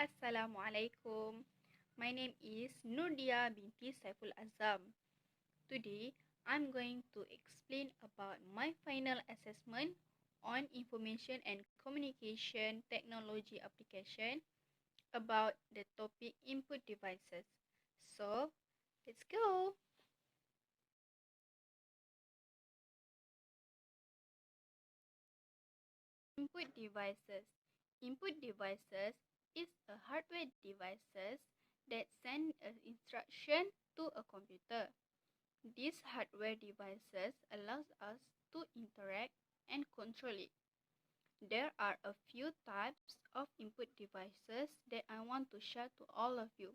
Assalamualaikum. My name is Nurdiya Binti Saiful Azam. Today, I'm going to explain about my final assessment on information and communication technology application about the topic input devices. So, let's go. Input devices. Input devices is a hardware devices that send an instruction to a computer. These hardware devices allows us to interact and control it. There are a few types of input devices that I want to share to all of you,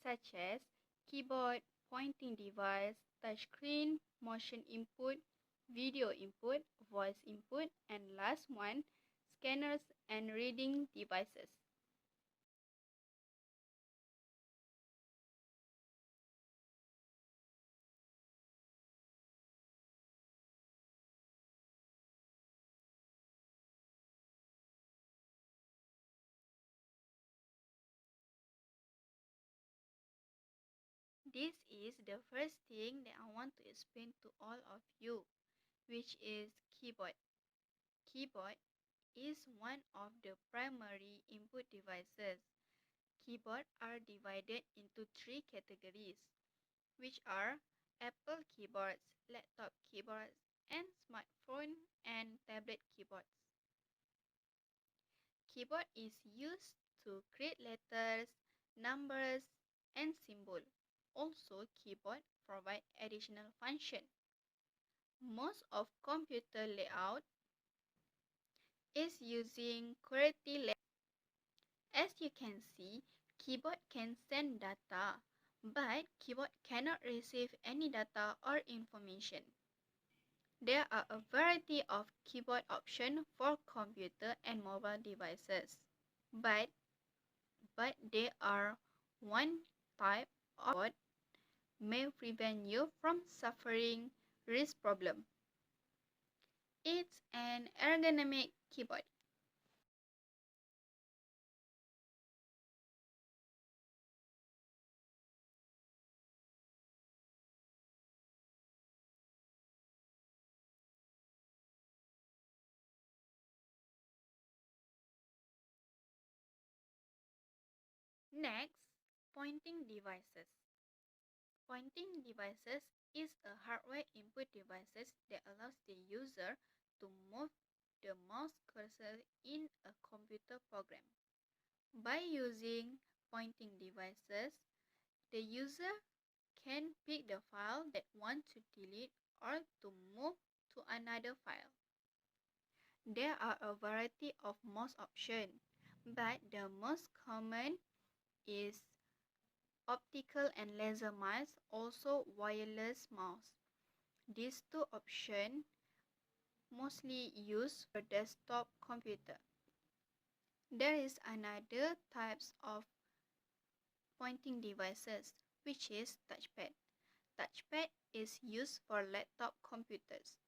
such as keyboard, pointing device, touchscreen, motion input, video input, voice input, and last one, scanners and reading devices. This is the first thing that I want to explain to all of you, which is keyboard. Keyboard is one of the primary input devices. Keyboards are divided into three categories, which are Apple keyboards, laptop keyboards, and smartphone and tablet keyboards. Keyboard is used to create letters, numbers, and symbols. Also, keyboard provide additional function. Most of computer layout is using QWERTY layout. As you can see, keyboard can send data, but keyboard cannot receive any data or information. There are a variety of keyboard options for computer and mobile devices, but there are one type of keyboard may prevent you from suffering wrist problem. It's an ergonomic keyboard. Next, pointing devices. Pointing devices is a hardware input devices that allows the user to move the mouse cursor in a computer program. By using pointing devices, the user can pick the file that want to delete or to move to another file. There are a variety of mouse options, but the most common is optical and laser mouse, also wireless mouse. These two options mostly used for desktop computer. There is another types of pointing devices, which is touchpad. Touchpad is used for laptop computers.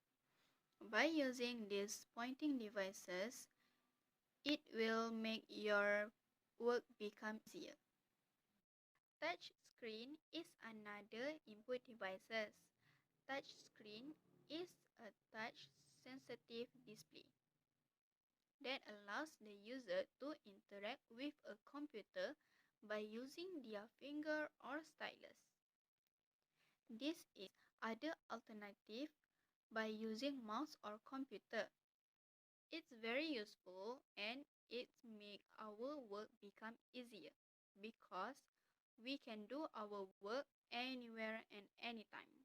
By using these pointing devices, it will make your work become easier. Touch screen is another input devices. Touch screen is a touch-sensitive display that allows the user to interact with a computer by using their finger or stylus. This is other alternative by using mouse or computer. It's very useful and it makes our work become easier because we can do our work anywhere and anytime.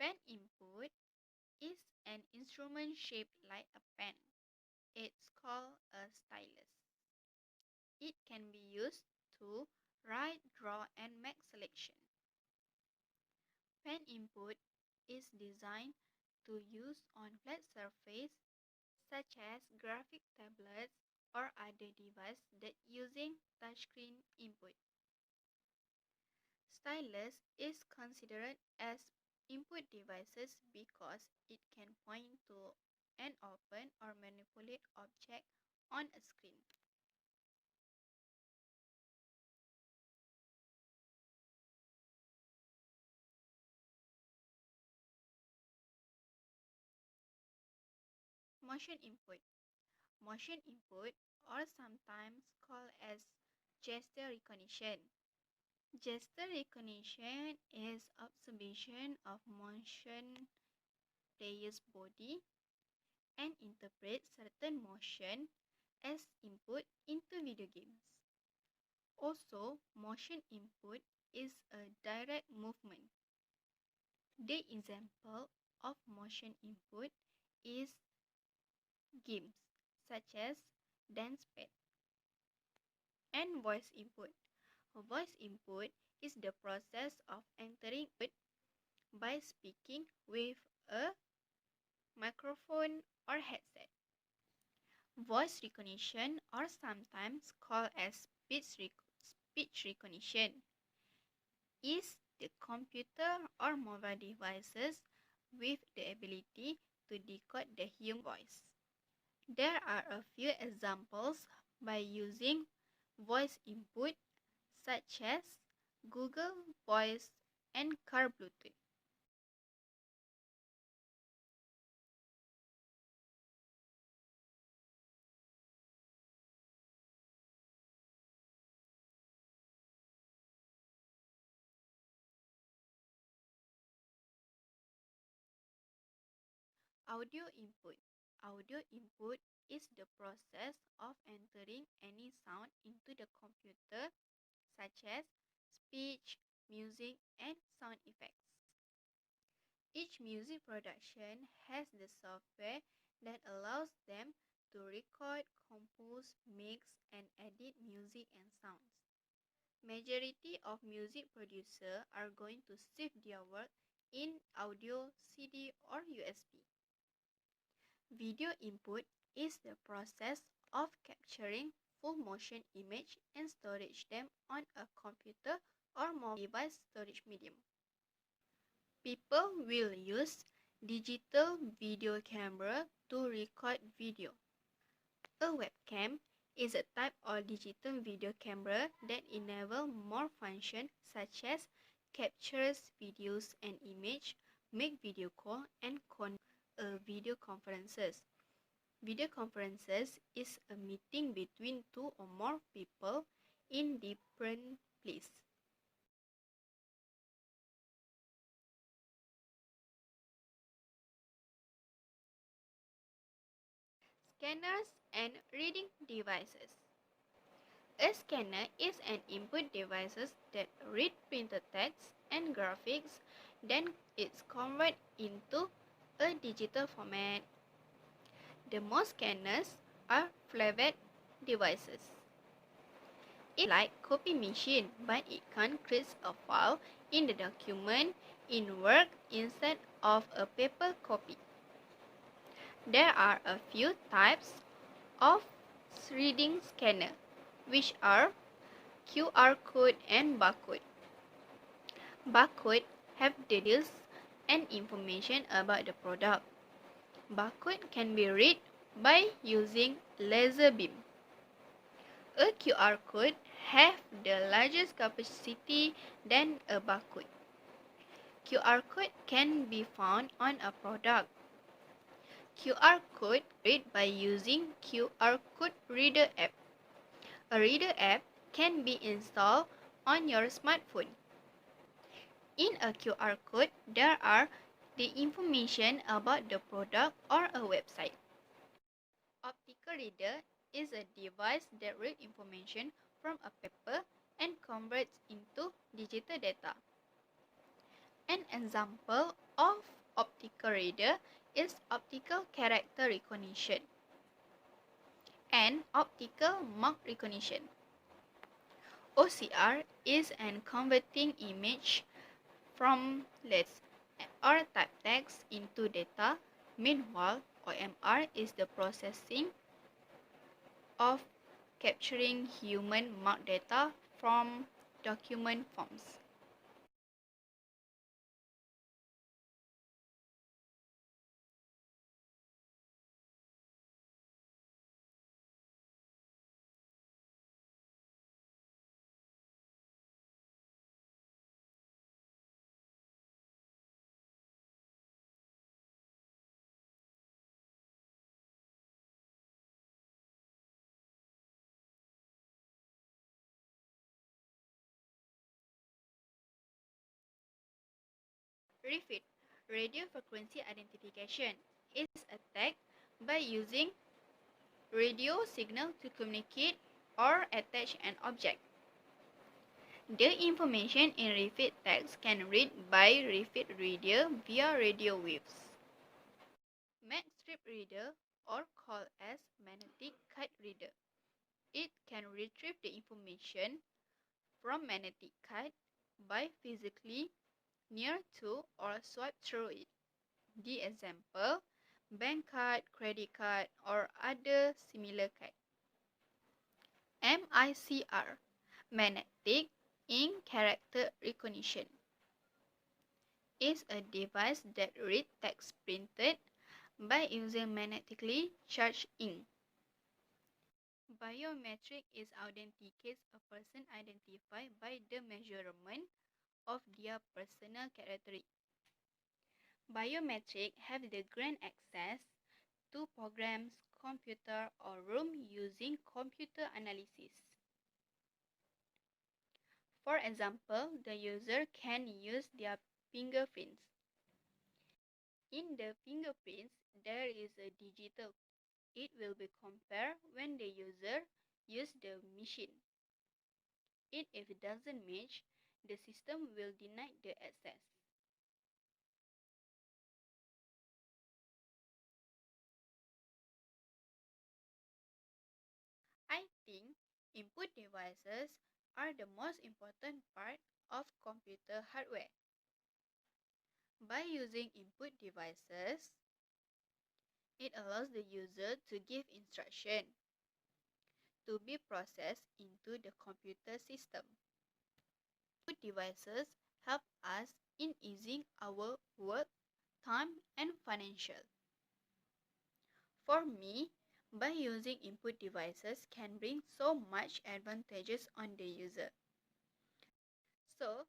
Pen input is an instrument shaped like a pen. It's called a stylus. It can be used to write, draw, and make selection. Pen input is designed to use on flat surface such as graphic tablets or other device that using touchscreen input. Stylus is considered as input devices because it can point to and open or manipulate objects on a screen. Motion input. Motion input, or sometimes called as gesture recognition. Gesture recognition is observation of motion player's body and interpret certain motion as input into video games. Also, motion input is a direct movement. The example of motion input is games such as dance pad. And voice input. Voice input is the process of entering by speaking with a microphone or headset. Voice recognition, or sometimes called as speech recognition, is the computer or mobile devices with the ability to decode the human voice. There are a few examples by using voice input such as Google Voice and Car Bluetooth. Audio input. Audio input is the process of entering any sound into the computer such as speech, music, and sound effects. Each music production has the software that allows them to record, compose, mix, and edit music and sounds. Majority of music producers are going to save their work in audio, CD, or USB. Video input is the process of capturing full motion image and storage them on a computer or mobile device storage medium. People will use digital video camera to record video. A webcam is a type of digital video camera that enables more functions such as captures videos and image, make video call, and video conferences. Video conferences is a meeting between two or more people in different places. Scanners and reading devices. A scanner is an input device that reads printed text and graphics, then it's converted into a digital format. The most scanners are flavor devices. It's like copy machine, but it can create a file in the document in Word instead of a paper copy. There are a few types of reading scanner, which are QR code and barcode. Barcode have details and information about the product. Barcode can be read by using laser beam. A QR code have the largest capacity than a barcode. QR code can be found on a product. QR code read by using QR code reader app. A reader app can be installed on your smartphone. In a QR code, there are the information about the product or a website. Optical reader is a device that reads information from a paper and converts into digital data. An example of optical reader is optical character recognition and optical mark recognition. OCR is an converting image from letters or type text into data. Meanwhile, OMR is the processing of capturing human mark data from document forms. RFID, radio frequency identification, is attacked by using radio signal to communicate or attach an object. The information in RFID text can read by RFID reader via radio waves. Mag strip reader, or called as magnetic card reader. It can retrieve the information from magnetic card by physically near to or swipe through it. The example, bank card, credit card, or other similar card. MICR, magnetic ink character recognition, is a device that reads text printed by using magnetically charged ink. Biometric is authenticates a person identified by the measurement of their personal characteristics. Biometric have the grant access to programs, computer, or room using computer analysis. For example, the user can use their fingerprints. In the fingerprints, there is a digital. It will be compared when the user uses the machine. If it doesn't match, the system will deny the access. I think input devices are the most important part of computer hardware. By using input devices, it allows the user to give instruction to be processed into the computer system. Input devices help us in easing our work, time, and financial. For me, by using input devices can bring so much advantages on the user. So,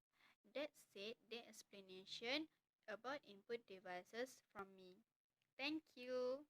that's it, the explanation about input devices from me. Thank you.